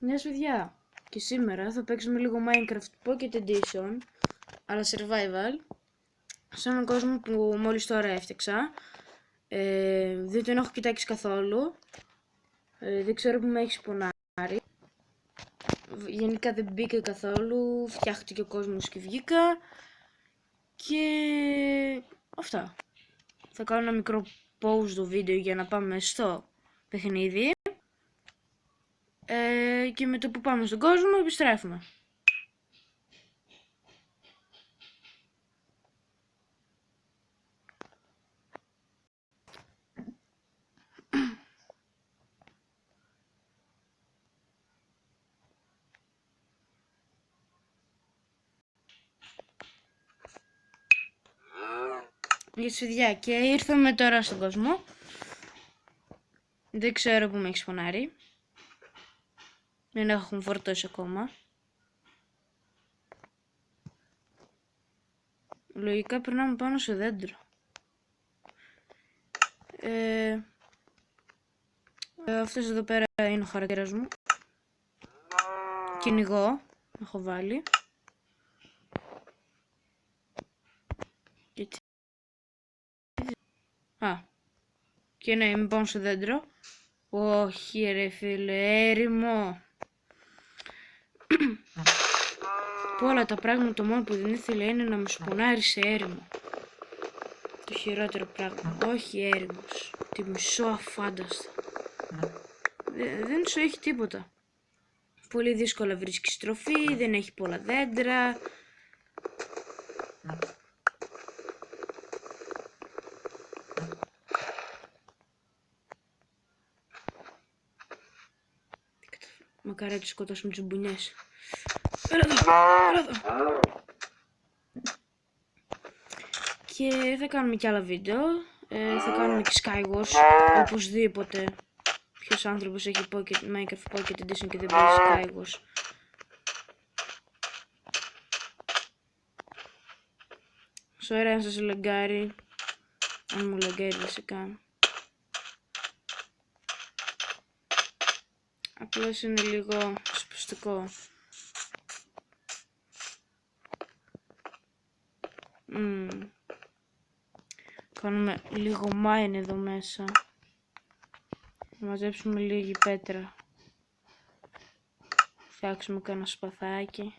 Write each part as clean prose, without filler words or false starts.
Γεια σας παιδιά, και σήμερα θα παίξουμε λίγο Minecraft Pocket Edition, αλλά survival, σε έναν κόσμο που μόλις τώρα έφτιαξα. Δεν τον έχω κοιτάξει καθόλου, δεν ξέρω που με έχει σπονάρει. Γενικά δεν μπήκα καθόλου, φτιάχτηκε ο κόσμος και βγήκα. Και αυτά. Θα κάνω ένα μικρό pause το βίντεο για να πάμε στο παιχνίδι. Και με το που πάμε στον κόσμο επιστρέφουμε. Γεια σας παιδιά, και ήρθαμε τώρα στον κόσμο. Δεν ξέρω που με έχει σπονάρει. Δεν έχουν φορτώσει ακόμα. Λογικά περνάμε πάνω σε δέντρο. Αυτός εδώ πέρα είναι ο χαρακτήρας μου. Κυνηγό έχω βάλει. Και ναι, είμαι πάνω σε δέντρο. Όχι ρε φίλε, έρημο. Που όλα τα πράγματα, το μόνο που δεν ήθελε είναι να με σπονάρει σε έρημο. Το χειρότερο πράγμα. Όχι έρημος. Τη μισώ αφάνταστα. Δεν σου έχει τίποτα. Πολύ δύσκολα βρίσκεις τροφή, δεν έχει πολλά δέντρα. Μακάρι τους σκοτώσουμε τους μπουνιές. Έλα εδώ. Και θα κάνουμε και άλλα βίντεο. Θα κάνουμε και Skywars. Οπωσδήποτε. Ποιος άνθρωπος έχει Minecraft Pocket Edition και δεν παίζει Skywars. Sorry αν σας λαγκάρει. Αν μου λαγκάρει βασικά. Απλώς είναι λίγο σπαστικό. Κάνουμε λίγο mine εδώ μέσα. Θα μαζέψουμε λίγη πέτρα. Φτιάξουμε κάνα σπαθάκι.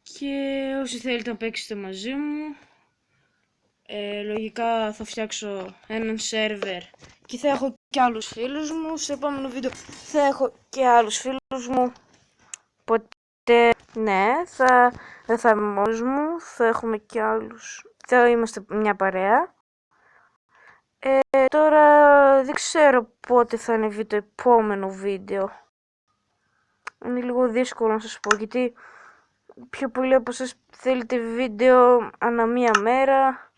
Και όσοι θέλετε να παίξετε μαζί μου, λογικά θα φτιάξω έναν σερβερ και θα έχω και άλλους φίλους μου. Στο επόμενο βίντεο θα έχω και άλλους φίλους μου. Ποτέ, ναι, δεν θα είμαι μόνος μου, θα έχουμε και άλλους. Θα είμαστε μια παρέα. Τώρα δεν ξέρω πότε θα ανεβεί το επόμενο βίντεο. Είναι λίγο δύσκολο να σας πω, γιατί πιο πολύ από εσάς θέλετε βίντεο ανά μία μέρα.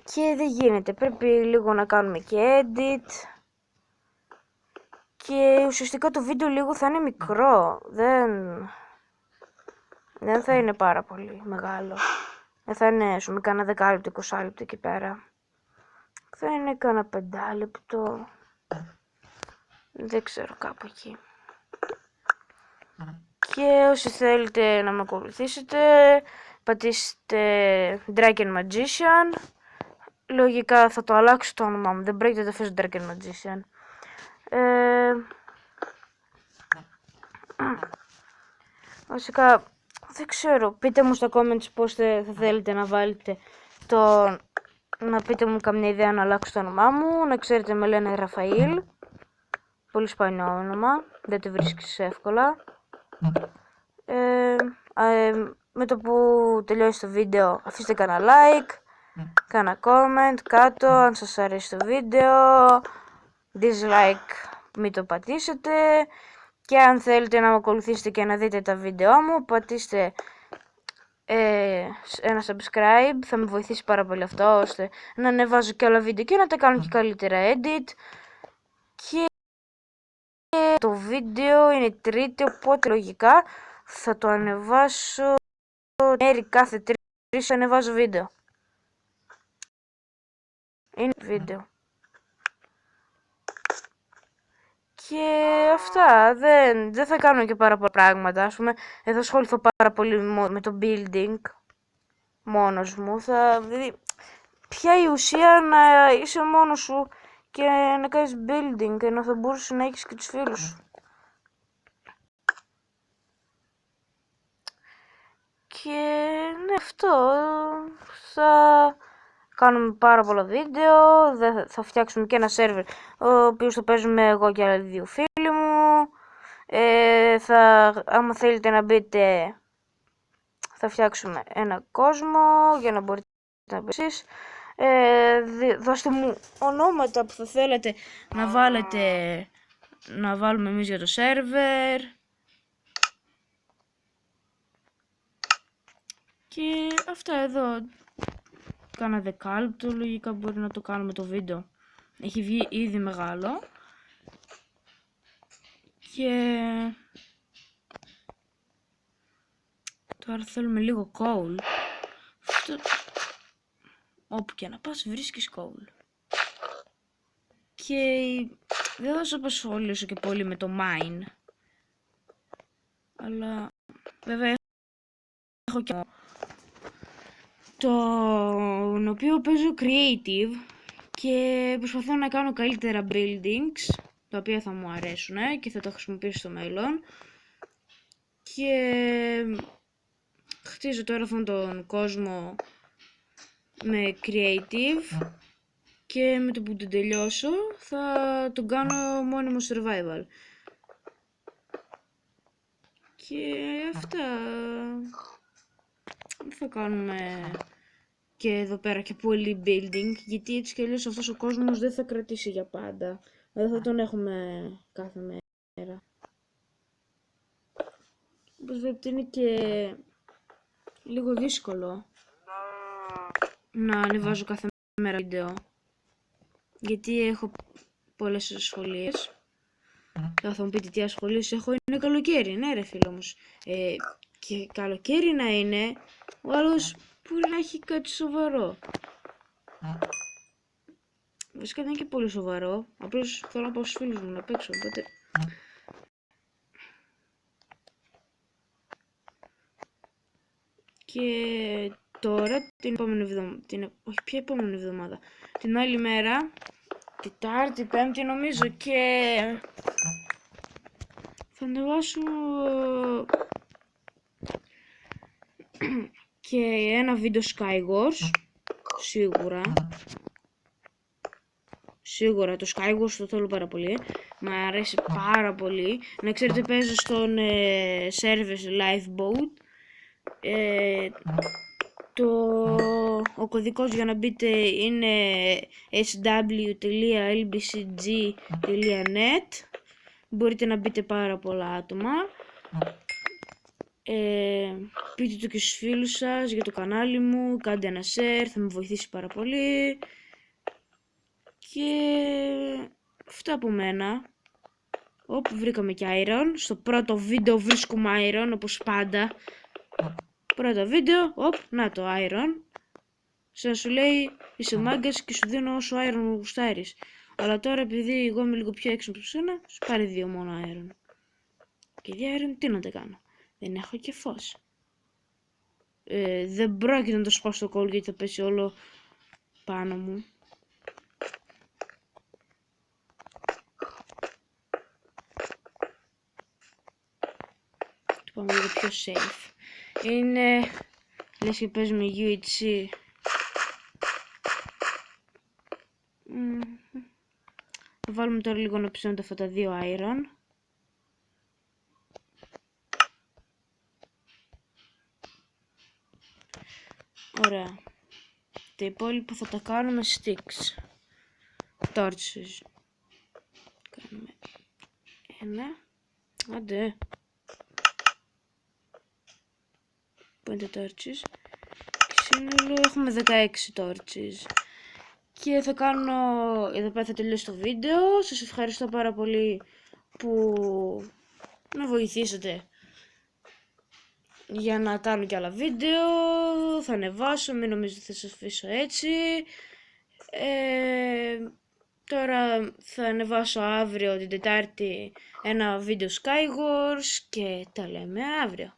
Και δεν γίνεται, πρέπει λίγο να κάνουμε και edit. Και ουσιαστικά το βίντεο λίγο θα είναι μικρό, δεν θα είναι πάρα πολύ μεγάλο. Δεν θα είναι με κάνα 10 λεπτό, 20 λεπτό εκεί πέρα. Θα είναι κάνα 5 λεπτό. Δεν ξέρω, κάπου εκεί. Και όσοι θέλετε να με ακολουθήσετε, πατήστε Dragon Magician. Λογικά θα το αλλάξω το όνομά μου, δεν πρόκειται να το αφήσω Dragon Magician. Βασικά δεν ξέρω, πείτε μου στα comments πώς θα θέλετε να βάλετε να πείτε μου καμιά ιδέα να αλλάξω το όνομά μου. Να ξέρετε, με λένε Ραφαήλ. Πολύ σπάνιο όνομα, δεν το βρίσκεις εύκολα. Με το που τελειώσει το βίντεο αφήστε κανένα like, κάνα comment κάτω αν σας αρέσει το βίντεο. Dislike μην το πατήσετε. Και αν θέλετε να με ακολουθήσετε και να δείτε τα βίντεό μου, πατήστε ένα subscribe, θα με βοηθήσει πάρα πολύ αυτό, ώστε να ανεβάζω και άλλα βίντεο και να τα κάνω και καλύτερα edit. Και το βίντεο είναι Τρίτη, οπότε λογικά θα το ανεβάσω κάθε Τρίτη, θα ανεβάζω βίντεο. Είναι βίντεο. Και αυτά, δεν θα κάνω και πάρα πολλά πράγματα. Ας πούμε, δεν θα ασχοληθώ πάρα πολύ με το building μόνος μου. Δηλαδή, ποια η ουσία να είσαι μόνος σου και να κάνεις building, ενώ θα μπορούσες να έχεις και τους φίλους σου. Και ναι, αυτό. Θα κάνουμε πάρα πολλά βίντεο, θα φτιάξουμε και ένα σερβερ, ο οποίος θα παίζουμε εγώ και άλλοι 2 φίλοι μου. Άμα θέλετε να μπείτε, θα φτιάξουμε ένα κόσμο για να μπορείτε να μπείτε εσείς. Δώστε μου ονόματα που θα θέλετε να βάλουμε εμείς για το σερβερ. Και αυτά εδώ. Κάνα δεκάλεπτο, λογικά μπορεί να το κάνουμε το βίντεο. Έχει βγει ήδη μεγάλο. Και τώρα θέλουμε λίγο coal. Όπου και να πας βρίσκεις coal. Και δεν θα σε απασχολήσω και πολύ με το mine. Αλλά βέβαια έχω και τον οποίο παίζω creative και προσπαθώ να κάνω καλύτερα buildings, τα οποία θα μου αρέσουν και θα τα χρησιμοποιήσω στο μέλλον. Και χτίζω τώρα αυτόν τον κόσμο με creative και με το που τον τελειώσω θα τον κάνω μόνιμο survival. Και αυτά. Θα κάνουμε και εδώ πέρα και πολύ building, γιατί έτσι κι αλλιώς αυτός ο κόσμος δεν θα κρατήσει για πάντα. Δεν θα τον έχουμε κάθε μέρα. Όπως βλέπετε είναι και λίγο δύσκολο να ανεβάζω κάθε μέρα βίντεο, γιατί έχω πολλές ασχολίες. Θα μου πείτε τι ασχολίες έχω, είναι καλοκαίρι, ναι ρε φίλο μου. Και καλοκαίρι να είναι, ο άλλος μπορεί να έχει κάτι σοβαρό. Βασικά δεν είναι και πολύ σοβαρό, απλώς θέλω να πάω στους φίλους μου να παίξω, οπότε... Και τώρα την επόμενη εβδομάδα, όχι ποια επόμενη εβδομάδα, την άλλη μέρα, Τετάρτη, Πέμπτη νομίζω, και θα ανεβάσω και ένα βίντεο Skywars, σίγουρα το Skywars το θέλω πάρα πολύ, μου αρέσει πάρα πολύ. Να ξέρετε, παίζω στον Service Lifeboat. Ο κωδικός για να μπείτε είναι sw.lbcg.net. Μπορείτε να μπείτε πάρα πολλά άτομα. Πείτε το και στους φίλους σας για το κανάλι μου, κάντε ένα share, θα με βοηθήσει πάρα πολύ. Και αυτά από μένα. Όπου βρήκαμε και iron, στο πρώτο βίντεο βρίσκουμε iron όπως πάντα. Πρώτο βίντεο, να το iron. Σαν σου λέει είσαι μάγκας και σου δίνω όσο iron μου γουστάρεις. Αλλά τώρα επειδή εγώ είμαι λίγο πιο έξω από σένα, σου πάρει 2 μόνο iron. Και 2 iron τι να τα κάνω, δεν έχω και φως. Δεν πρόκειται να το σπάσω το coal γιατί θα πέσει όλο πάνω μου. Το πάμε λίγο πιο safe. Είναι λες και παίζουμε UHC. Θα βάλουμε τώρα λίγο να ψώνονται αυτά τα 2 iron. Ωραία. Τα υπόλοιπα θα τα κάνουμε sticks. Torches. Κάνουμε ένα. Άντε. Πού είναι τα torches? Σύνολο έχουμε 16 torches. Και θα κάνω, εδώ πέρα θα τελειώσει το βίντεο. Σας ευχαριστώ πάρα πολύ που με βοηθήσατε για να κάνω και άλλα βίντεο. Θα ανεβάσω, μην νομίζετε θα σας αφήσω έτσι. Τώρα θα ανεβάσω αύριο την Τετάρτη ένα βίντεο Skywars και τα λέμε αύριο.